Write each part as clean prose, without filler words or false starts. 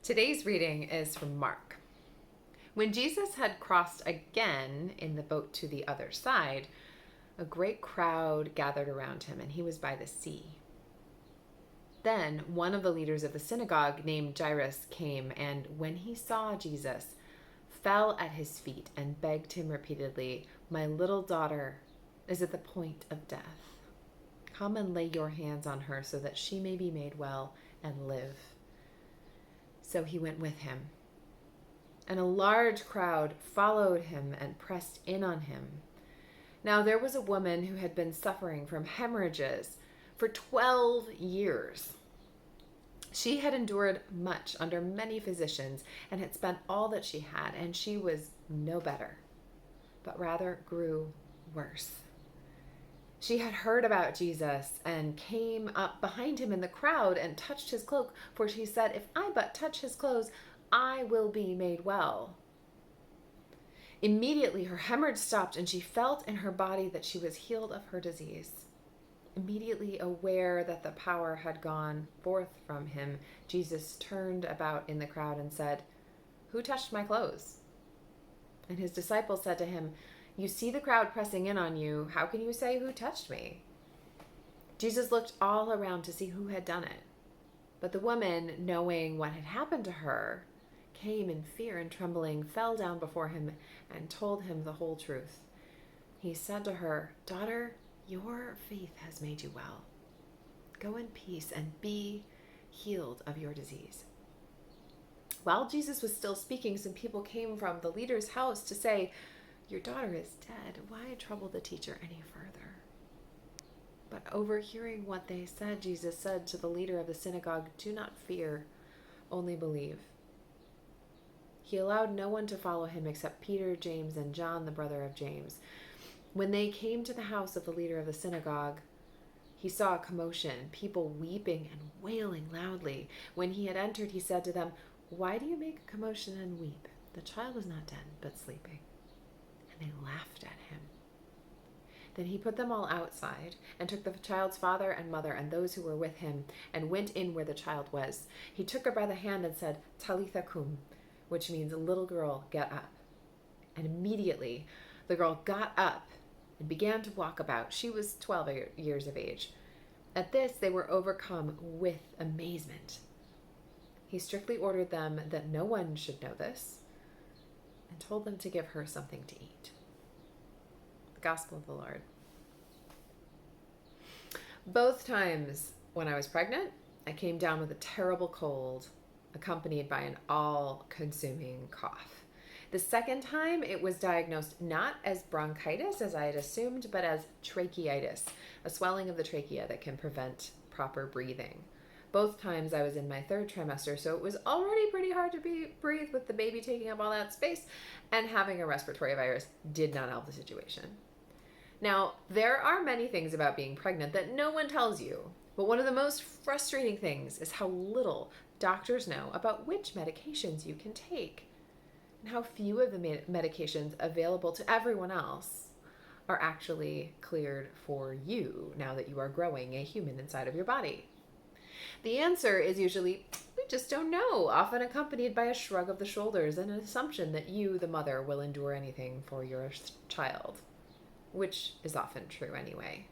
Today's reading is from Mark. When Jesus had crossed again in the boat to the other side, a great crowd gathered around him, and he was by the sea. Then one of the leaders of the synagogue named Jairus came, and when he saw Jesus, fell at his feet and begged him repeatedly, "My little daughter is at the point of death. Come and lay your hands on her so that she may be made well and live." So he went with him, and a large crowd followed him and pressed in on him. Now there was a woman who had been suffering from hemorrhages for 12 years. She had endured much under many physicians and had spent all that she had, and she was no better, but rather grew worse. She had heard about Jesus and came up behind him in the crowd and touched his cloak, for she said, "If I but touch his clothes, I will be made well." Immediately her hemorrhage stopped, and she felt in her body that she was healed of her disease. Immediately aware that the power had gone forth from him, Jesus turned about in the crowd and said, "Who touched my clothes?" And his disciples said to him, "You see the crowd pressing in on you. How can you say, 'Who touched me?'" Jesus looked all around to see who had done it. But the woman, knowing what had happened to her, came in fear and trembling, fell down before him, and told him the whole truth. He said to her, "Daughter, your faith has made you well. Go in peace and be healed of your disease." While Jesus was still speaking, some people came from the leader's house to say, "Your daughter is dead. Why trouble the teacher any further?" But overhearing what they said, Jesus said to the leader of the synagogue, "Do not fear, only believe." He allowed no one to follow him except Peter, James, and John, the brother of James. When they came to the house of the leader of the synagogue, he saw a commotion, people weeping and wailing loudly. When he had entered, he said to them, "Why do you make a commotion and weep? The child is not dead, but sleeping." And they laughed at him. Then he put them all outside and took the child's father and mother and those who were with him and went in where the child was. He took her by the hand and said, "Talitha cum," which means, "Little girl, get up." And immediately the girl got up and began to walk about. She was 12 years of age. At this, they were overcome with amazement. He strictly ordered them that no one should know this and told them to give her something to eat. The Gospel of the Lord. Both times when I was pregnant, I came down with a terrible cold, accompanied by an all-consuming cough. The second time, it was diagnosed not as bronchitis, as I had assumed, but as tracheitis, a swelling of the trachea that can prevent proper breathing. Both times I was in my third trimester, so it was already pretty hard to breathe with the baby taking up all that space, and having a respiratory virus did not help the situation. Now, there are many things about being pregnant that no one tells you, but one of the most frustrating things is how little doctors know about which medications you can take, and how few of the medications available to everyone else are actually cleared for you now that you are growing a human inside of your body. The answer is usually, we just don't know, often accompanied by a shrug of the shoulders and an assumption that you, the mother, will endure anything for your child, which is often true anyway.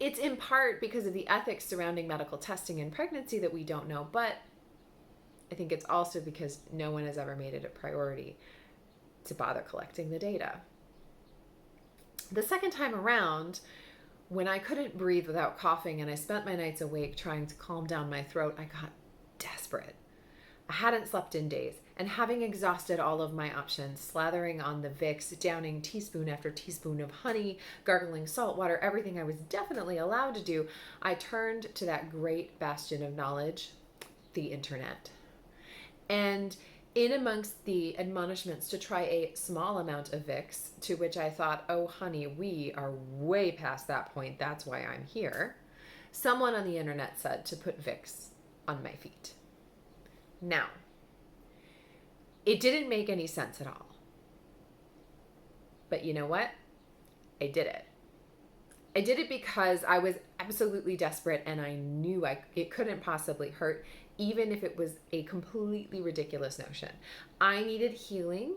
It's in part because of the ethics surrounding medical testing in pregnancy that we don't know, but I think it's also because no one has ever made it a priority to bother collecting the data. The second time around, when I couldn't breathe without coughing and I spent my nights awake trying to calm down my throat, I got desperate. I hadn't slept in days, and having exhausted all of my options, slathering on the Vicks, downing teaspoon after teaspoon of honey, gargling salt water, everything I was definitely allowed to do, I turned to that great bastion of knowledge, the internet. And in amongst the admonishments to try a small amount of Vicks, to which I thought, "Oh, honey, we are way past that point. That's why I'm here," someone on the internet said to put Vicks on my feet. Now, it didn't make any sense at all. But you know what? I did it. I did it because I was absolutely desperate, and I knew it couldn't possibly hurt, even if it was a completely ridiculous notion. I needed healing,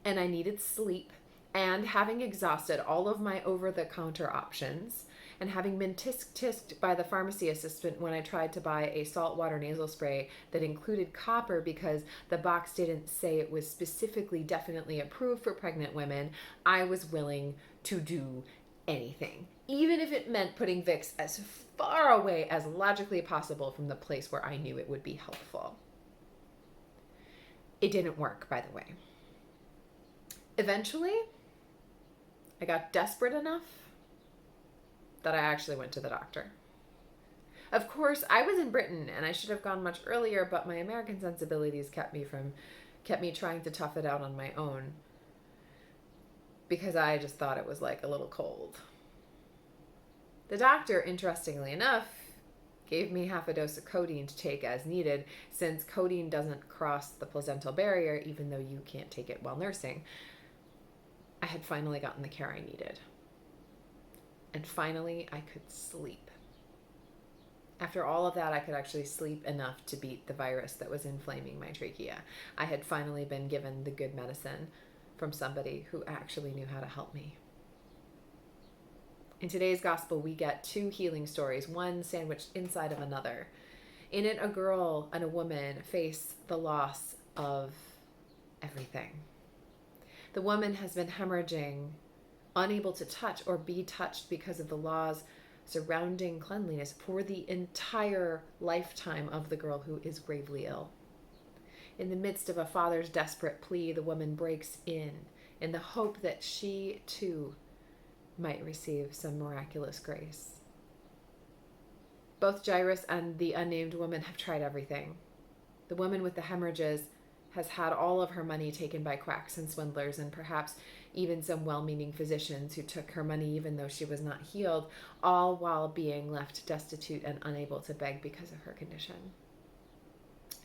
and I needed sleep, and having exhausted all of my over-the-counter options, and having been tisk-tisked by the pharmacy assistant when I tried to buy a saltwater nasal spray that included copper because the box didn't say it was specifically definitely approved for pregnant women, I was willing to do anything, even if it meant putting Vicks as far away as logically possible from the place where I knew it would be helpful. It didn't work, by the way. Eventually, I got desperate enough that I actually went to the doctor. Of course, I was in Britain and I should have gone much earlier, but my American sensibilities kept me trying to tough it out on my own because I just thought it was like a little cold. The doctor, interestingly enough, gave me half a dose of codeine to take as needed, since codeine doesn't cross the placental barrier, even though you can't take it while nursing. I had finally gotten the care I needed. And finally, I could sleep. After all of that, I could actually sleep enough to beat the virus that was inflaming my trachea. I had finally been given the good medicine from somebody who actually knew how to help me. In today's gospel, we get two healing stories, one sandwiched inside of another. In it, a girl and a woman face the loss of everything. The woman has been hemorrhaging, unable to touch or be touched because of the laws surrounding cleanliness for the entire lifetime of the girl who is gravely ill. In the midst of a father's desperate plea, the woman breaks in the hope that she too might receive some miraculous grace. Both Jairus and the unnamed woman have tried everything. The woman with the hemorrhages has had all of her money taken by quacks and swindlers, and perhaps even some well-meaning physicians who took her money even though she was not healed, all while being left destitute and unable to beg because of her condition.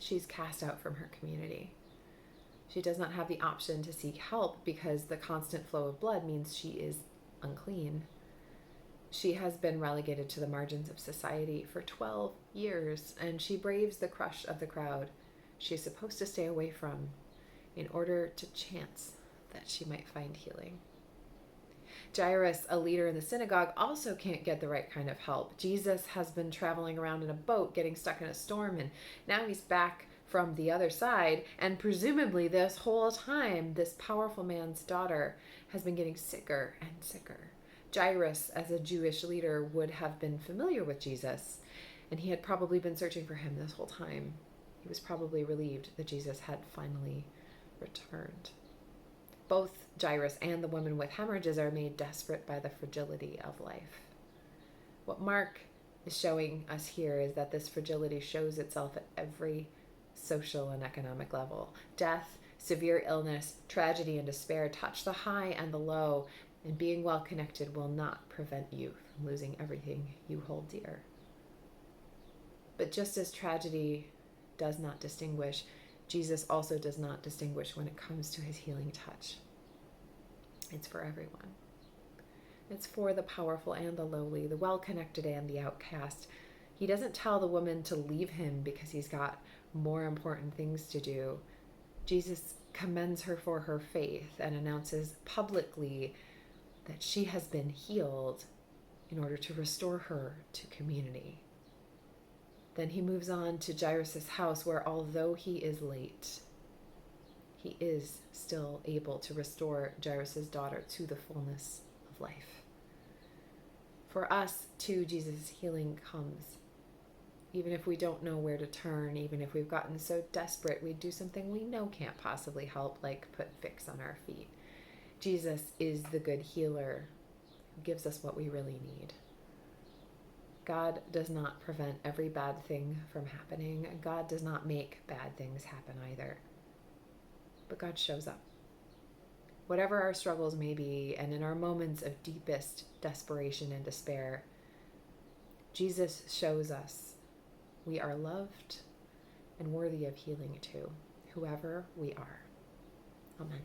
She's cast out from her community. She does not have the option to seek help because the constant flow of blood means she is unclean. She has been relegated to the margins of society for 12 years, and she braves the crush of the crowd she is supposed to stay away from in order to chance that she might find healing. Jairus, a leader in the synagogue, also can't get the right kind of help. Jesus has been traveling around in a boat, getting stuck in a storm, and now he's back from the other side, and presumably this whole time, this powerful man's daughter has been getting sicker and sicker. Jairus, as a Jewish leader, would have been familiar with Jesus, and he had probably been searching for him this whole time. He was probably relieved that Jesus had finally returned. Both Jairus and the woman with hemorrhages are made desperate by the fragility of life. What Mark is showing us here is that this fragility shows itself at every social and economic level. Death, severe illness, tragedy, and despair touch the high and the low, and being well connected will not prevent you from losing everything you hold dear. But just as tragedy does not distinguish, Jesus also does not distinguish when it comes to his healing touch. It's for everyone. It's for the powerful and the lowly, the well-connected and the outcast. He doesn't tell the woman to leave him because he's got more important things to do. Jesus commends her for her faith and announces publicly that she has been healed in order to restore her to community. Then he moves on to Jairus' house, where although he is late, he is still able to restore Jairus' daughter to the fullness of life. For us, too, Jesus' healing comes. Even if we don't know where to turn, even if we've gotten so desperate, we do something we know can't possibly help, like put Vicks on our feet. Jesus is the good healer who gives us what we really need. God does not prevent every bad thing from happening. God does not make bad things happen either. But God shows up. Whatever our struggles may be, and in our moments of deepest desperation and despair, Jesus shows us we are loved and worthy of healing too, whoever we are. Amen.